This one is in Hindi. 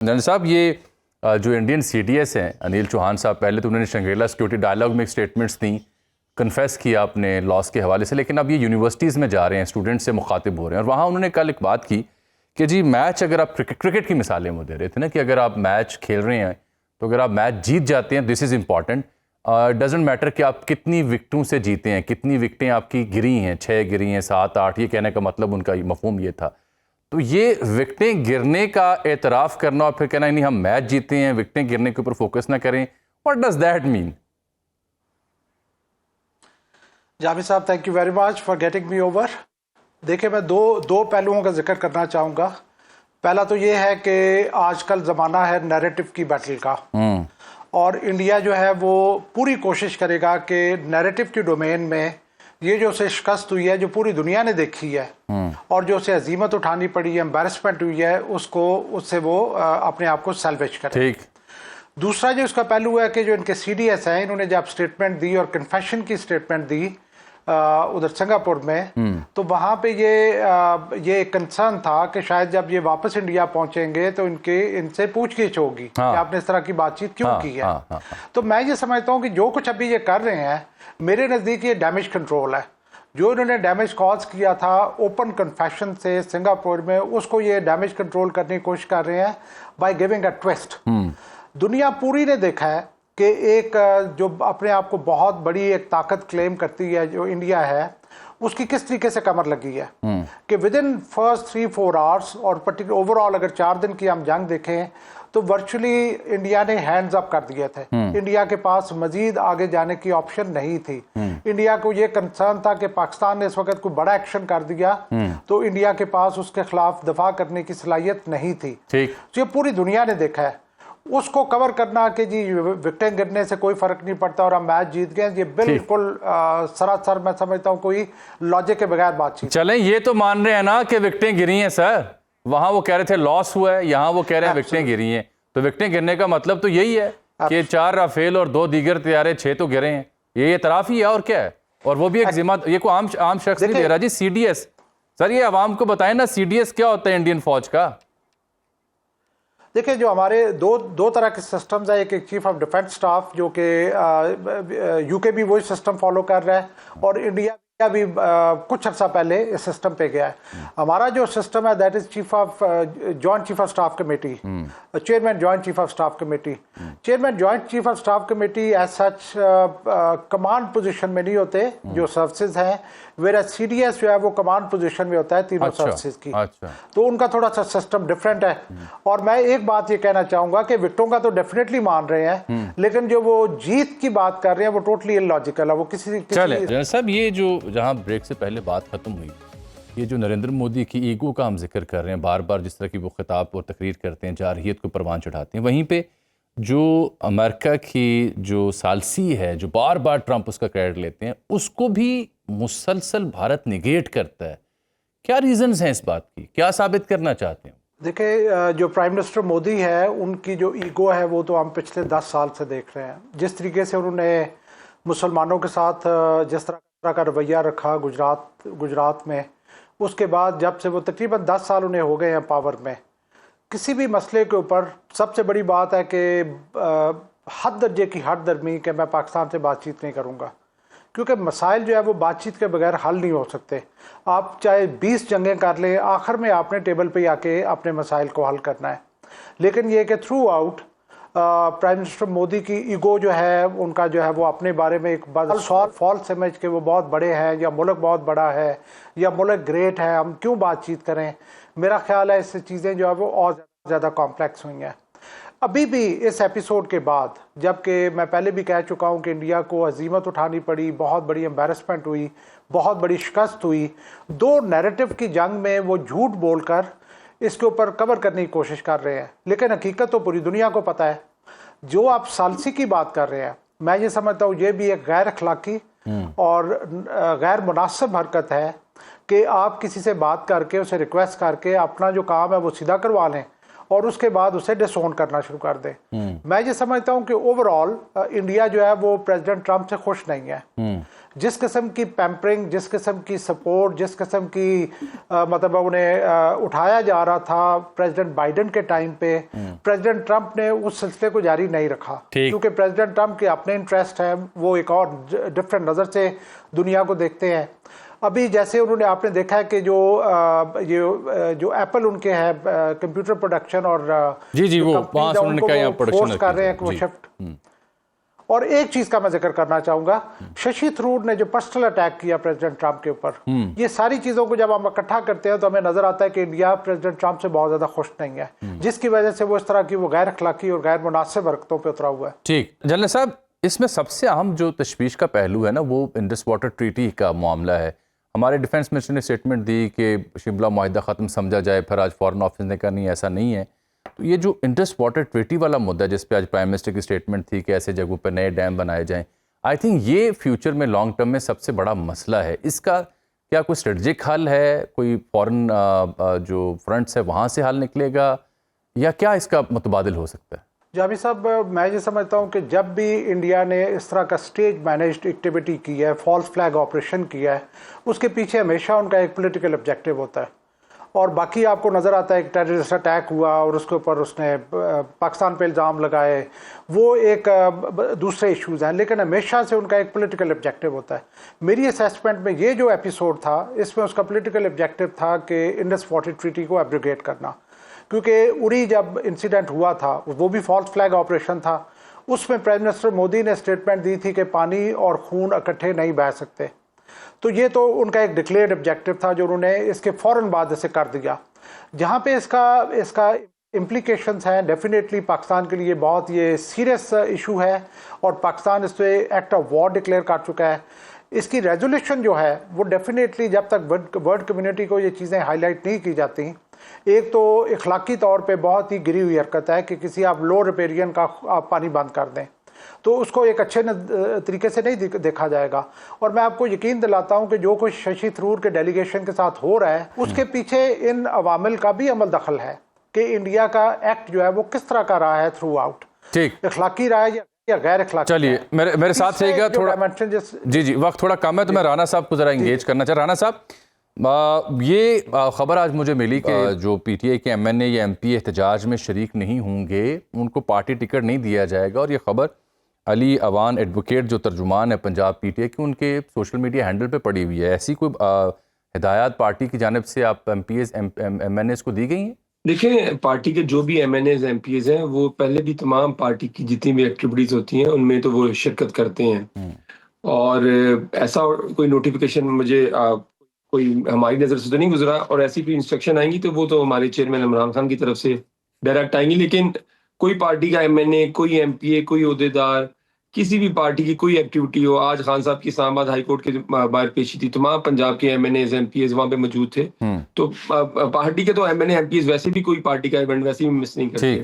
नंद साहब, ये जो इंडियन CDS हैं, अनिल चौहान साहब, पहले तो उन्होंने शंग्रीला सिक्योरिटी डायलॉग में स्टेटमेंट्स दी, कन्फेस किया अपने लॉस के हवाले से, लेकिन अब ये यूनिवर्सिटीज़ में जा रहे हैं, स्टूडेंट्स से मुखातिब हो रहे हैं, और वहाँ उन्होंने कल एक बात की कि जी मैच, अगर आप क्रिकेट की मिसालें वो दे रहे थे ना, कि अगर आप मैच खेल रहे हैं तो अगर आप मैच जीत जाते हैं, this is important, doesn't matter कि आप कितनी विकटों से जीते हैं, कितनी विकटें आपकी गिरी हैं, 6 गिरी हैं, 7 8, ये कहने का मतलब उनका मफहूम ये था। तो ये विकटें गिरने का एतराफ़ करना और फिर कहना नहीं हम मैच जीते हैं, विकटें गिरने के ऊपर फोकस ना करें, what does that mean? Javed sahab, thank you very much for getting me over. देखिए, मैं दो पहलुओं का जिक्र करना चाहूँगा। पहला तो ये है कि आजकल ज़माना है नैरेटिव की बैटल का, और इंडिया जो है वो पूरी कोशिश करेगा कि नैरेटिव की डोमेन में ये जो उसे शिकस्त हुई है, जो पूरी दुनिया ने देखी है, और जो उसे अजीमत उठानी पड़ी है, एम्बैरसमेंट हुई है, उससे वो अपने आप को सेल्वेज करे। ठीक। दूसरा जो इसका पहलू है कि जो इनके CDS हैं, इन्होंने जब स्टेटमेंट दी और कन्फेशन की स्टेटमेंट दी उधर सिंगापुर में, तो वहाँ पे ये एक कंसर्न था कि शायद जब ये वापस इंडिया पहुंचेंगे तो इनसे पूछगिछ होगी कि आपने इस तरह की बातचीत क्यों की है। तो मैं ये समझता हूँ कि जो कुछ अभी ये कर रहे हैं, मेरे नज़दीक ये डैमेज कंट्रोल है। जो इन्होंने डैमेज कॉज किया था ओपन कन्फेशन से सिंगापुर में, उसको ये डैमेज कंट्रोल करने की कोशिश कर रहे हैं बाय गिविंग अ ट्विस्ट। दुनिया पूरी ने देखा है कि एक जो अपने आप को बहुत बड़ी एक ताकत क्लेम करती है जो इंडिया है, उसकी किस तरीके से कमर लगी है कि विद इन फर्स्ट 3-4 आवर्स, और पर्टिकुलर ओवरऑल अगर 4 दिन की हम जंग देखें तो वर्चुअली इंडिया ने हैंड्स अप कर दिए थे। इंडिया के पास मजीद आगे जाने की ऑप्शन नहीं थी। इंडिया को ये कंसर्न था कि पाकिस्तान ने इस वक्त कोई बड़ा एक्शन कर दिया तो इंडिया के पास उसके खिलाफ दफा करने की सलाहियत नहीं थी। ठीक। तो ये पूरी दुनिया ने देखा है। उसको कवर करना कि जी विकेटें गिरने से कोई फर्क नहीं पड़ता और हम मैच जीत गए, ये बिल्कुल सरासर मैं समझता हूँ कोई लॉजिक के बगैर बातचीत। चलें, ये तो मान रहे हैं ना कि विकेटें गिरी हैं सर, वहां वो कह रहे थे लॉस हुआ है, यहाँ वो कह रहे हैं विकेटें गिरी हैं, तो विकेटें गिरने का मतलब तो यही है कि 4 राफेल और 2 दीगर तैयारे 6 तो गिरे हैं, ये एतराफ़ ही है और क्या है। और वो भी एक जिम्मा, ये कोई आम शख्स नहीं दे रहा जी। CDS सर, ये आवाम को बताएं ना, CDS क्या होता है इंडियन फौज का? देखिए, जो हमारे दो तरह के सिस्टम्स है, एक चीफ ऑफ डिफेंस स्टाफ जो कि UK भी वही सिस्टम फॉलो कर रहा है, और इंडिया भी कुछ अर्सा पहले इस सिस्टम पे गया है। हमारा जो सिस्टम है that is joint chief of staff committee, chairman joint chief of staff committee. Chairman joint chief of staff committee as such command position में नहीं होते जो सर्विसेज हैं, वेरा CDS जो है वो कमांड पोजीशन में होता है तीनों सर्विसेज की। तो उनका थोड़ा सा सिस्टम डिफरेंट है। और मैं एक बात ये कहना चाहूंगा कि विकेटों का तो डेफिनेटली मान रहे हैं, लेकिन जो वो जीत की बात कर रहे हैं वो टोटली इलॉजिकल है। वो किसी साहब, ये जो जहां ब्रेक से पहले बात खत्म हुई, ये जो नरेंद्र मोदी की ईगो का हम जिक्र कर रहे हैं बार बार, जिस तरह की वो खिताब और तकरीर करते हैं, जारहियत को परवान चढ़ाते हैं, वहीं पे जो अमेरिका की जो सालसी है, जो बार बार ट्रंप उसका क्रेडिट लेते हैं, उसको भी मुसलसल भारत निगेट करता है। क्या रीजंस हैं इस बात की, क्या साबित करना चाहते हैं? देखिए, जो प्राइम मिनिस्टर मोदी है उनकी जो ईगो है वो तो हम पिछले 10 साल से देख रहे हैं। जिस तरीके से उन्होंने मुसलमानों के साथ जिस तरह का रवैया रखा गुजरात में, उसके बाद जब से वो तकरीबन 10 साल उन्हें हो गए हैं पावर में, किसी भी मसले के ऊपर सबसे बड़ी बात है कि हद दर्जे की हद दर्मी कि मैं पाकिस्तान से बातचीत नहीं करूँगा, क्योंकि मसाइल जो है वो बातचीत के बगैर हल नहीं हो सकते। आप चाहे 20 जंगें कर लें, आखिर में आपने टेबल पे आके अपने मसाइल को हल करना है। लेकिन ये कि through out prime minister Modi की ईगो जो है, उनका जो है वो अपने बारे में एक फॉल्स इमेज के वो बहुत बड़े हैं, या मुल्क बहुत बड़ा है, या मुल्क ग्रेट है, हम क्यों बातचीत करें। मेरा ख्याल है इससे चीज़ें जो है वो और ज़्यादा कॉम्प्लेक्स हुई हैं। अभी भी इस एपिसोड के बाद, जबकि मैं पहले भी कह चुका हूं कि इंडिया को अजीमत उठानी पड़ी, बहुत बड़ी एम्बैरसमेंट हुई, बहुत बड़ी शिकस्त हुई, 2 नैरेटिव की जंग में वो झूठ बोलकर इसके ऊपर कवर करने की कोशिश कर रहे हैं। लेकिन हकीकत तो पूरी दुनिया को पता है। जो आप सालसी की बात कर रहे हैं, मैं ये समझता हूँ ये भी एक गैर अखलाकी और गैर मुनासिब हरकत है कि आप किसी से बात करके, उसे रिक्वेस्ट करके अपना जो काम है वो सीधा करवा लें और उसके बाद उसे डिसोन करना शुरू कर दें। मैं ये समझता हूँ कि ओवरऑल इंडिया जो है वो प्रेसिडेंट ट्रंप से खुश नहीं है। जिस किस्म की पैम्परिंग, जिस किस्म की सपोर्ट, जिस किस्म की मतलब उन्हें उठाया जा रहा था प्रेसिडेंट बाइडेन के टाइम पे, प्रेसिडेंट ट्रंप ने उस सिलसिले को जारी नहीं रखा, क्योंकि प्रेसिडेंट ट्रंप के अपने इंटरेस्ट हैं, वो एक और डिफरेंट नज़र से दुनिया को देखते हैं। अभी जैसे उन्होंने आपने देखा है कि जो एप्पल उनके है कंप्यूटर प्रोडक्शन और जी वो वहाँ से उन्होंने कहा यहाँ प्रोडक्शन कर रहे हैं वो शिफ्ट। और एक चीज का मैं जिक्र करना चाहूंगा, शशि थरूर ने जो पर्सनल अटैक किया प्रेसिडेंट ट्रंप के ऊपर, ये सारी चीजों को जब हम इकट्ठा करते हैं तो हमें नजर आता है कि इंडिया प्रेसिडेंट ट्रंप से बहुत ज्यादा खुश नहीं है, जिसकी वजह से वो इस तरह की वो गैर अखलाकी और गैर मुनासिब हरकतों पर उतरा हुआ है। ठीक जनरल साहब, इसमें सबसे अहम जो तशवीश का पहलू है ना, वो इंडस वाटर ट्रीटी का मामला है। हमारे डिफेंस मिनिस्टर ने स्टेटमेंट दी कि शिमला मुआहिदा ख़त्म समझा जाए, फिर आज फॉरेन ऑफिस ने कहा नहीं ऐसा नहीं है। तो ये जो इंडस वाटर ट्रीटी वाला मुद्दा है जिस पे आज प्राइम मिनिस्टर की स्टेटमेंट थी कि ऐसे जगहों पर नए डैम बनाए जाएं, आई थिंक ये फ्यूचर में लॉन्ग टर्म में सबसे बड़ा मसला है। इसका क्या कोई स्ट्रेटजिक हल है, कोई फॉरेन जो फ्रंट्स है वहाँ से हल निकलेगा, या क्या इसका मुतबादिल हो सकता है? जामी साहब, मैं ये समझता हूँ कि जब भी इंडिया ने इस तरह का स्टेज मैनेज्ड एक्टिविटी की है, फॉल्स फ्लैग ऑपरेशन किया है, उसके पीछे हमेशा उनका एक पॉलिटिकल ऑब्जेक्टिव होता है। और बाकी आपको नज़र आता है एक टेररिस्ट अटैक हुआ और उसके ऊपर उसने पाकिस्तान पे इल्ज़ाम लगाए, वो एक दूसरे इश्यूज़ हैं, लेकिन हमेशा से उनका एक पॉलिटिकल ऑब्जेक्टिव होता है। मेरी असेसमेंट में ये जो एपिसोड था, इसमें उसका पॉलिटिकल ऑब्जेक्टिव था कि इंडस वाटर ट्रीटी को एब्रोगेट करना, क्योंकि उरी जब इंसिडेंट हुआ था वो भी फॉल्स फ्लैग ऑपरेशन था, उसमें प्राइम मिनिस्टर मोदी ने स्टेटमेंट दी थी कि पानी और खून इकट्ठे नहीं बह सकते। तो ये तो उनका एक डिक्लेयर्ड ऑब्जेक्टिव था जो उन्होंने इसके फ़ौरन बाद इसे कर दिया। जहाँ पे इसका इम्प्लीकेशंस हैं, डेफिनेटली पाकिस्तान के लिए बहुत ये सीरियस इशू है और पाकिस्तान इस पे एक्ट ऑफ वॉर डिक्लेयर कर चुका है। इसकी रेजोल्यूशन जो है वो डेफिनेटली जब तक वर्ल्ड कम्युनिटी को ये चीज़ें हाईलाइट नहीं की जाती, एक तो इखलाकी तौर पे बहुत ही गिरी हुई हरकत है कि किसी आप लो रिपेरियन का आप पानी बंद कर दें, तो उसको एक अच्छे तरीके से नहीं देखा जाएगा। और मैं आपको यकीन दिलाता हूं कि जो कुछ शशि थरूर के डेलीगेशन के साथ हो रहा है, उसके पीछे इन अवामिल का भी अमल दखल है कि इंडिया का एक्ट जो है वो किस तरह का रहा है थ्रू आउट, ठीक इखलाकी रहा है या गैर इखलाकी। चलिए मेरे साथ रहेगा थोड़ा, जी वक्त थोड़ा कम है तो मैं राना साहब को जरा इंगेज करना चाह। राना साहब, ये खबर आज मुझे मिली कि जो पीटीआई के एमएनए या एमपी एहतजाज में शरीक नहीं होंगे, उनको पार्टी टिकट नहीं दिया जाएगा। और ये खबर अली अवान एडवोकेट जो तर्जुमान है पंजाब पीटीआई की, उनके सोशल मीडिया हैंडल पे पड़ी हुई है। ऐसी कोई हिदायत पार्टी की जानिब से आप एमपीएस एमएनएस को दी गई हैं? देखिए, पार्टी के जो भी एमएनएस एमपीएस हैं वो पहले भी तमाम पार्टी की जितनी भी एक्टिविटीज होती हैं उनमें तो वो शिरकत करते हैं, और ऐसा कोई नोटिफिकेशन मुझे कोई हमारी नज़र से तो नहीं गुजरा, और ऐसी कोई इंस्ट्रक्शन आएंगी तो वो तो हमारे चेयरमैन इमरान खान की तरफ से डायरेक्ट आएंगी। लेकिन कोई पार्टी का एमएनए, कोई एमपीए, कोई ओहदेदार, किसी भी पार्टी की कोई एक्टिविटी हो, आज खान साहब की इस्लामाबाद हाई कोर्ट के बाहर पेशी थी, तमाम पंजाब के एमएनए एमपीएस वहां पे मौजूद थे। तो पार्टी के तो एमएनए एमपीएस वैसे भी कोई पार्टी का इवेंट वैसे भी मिस नहीं करते।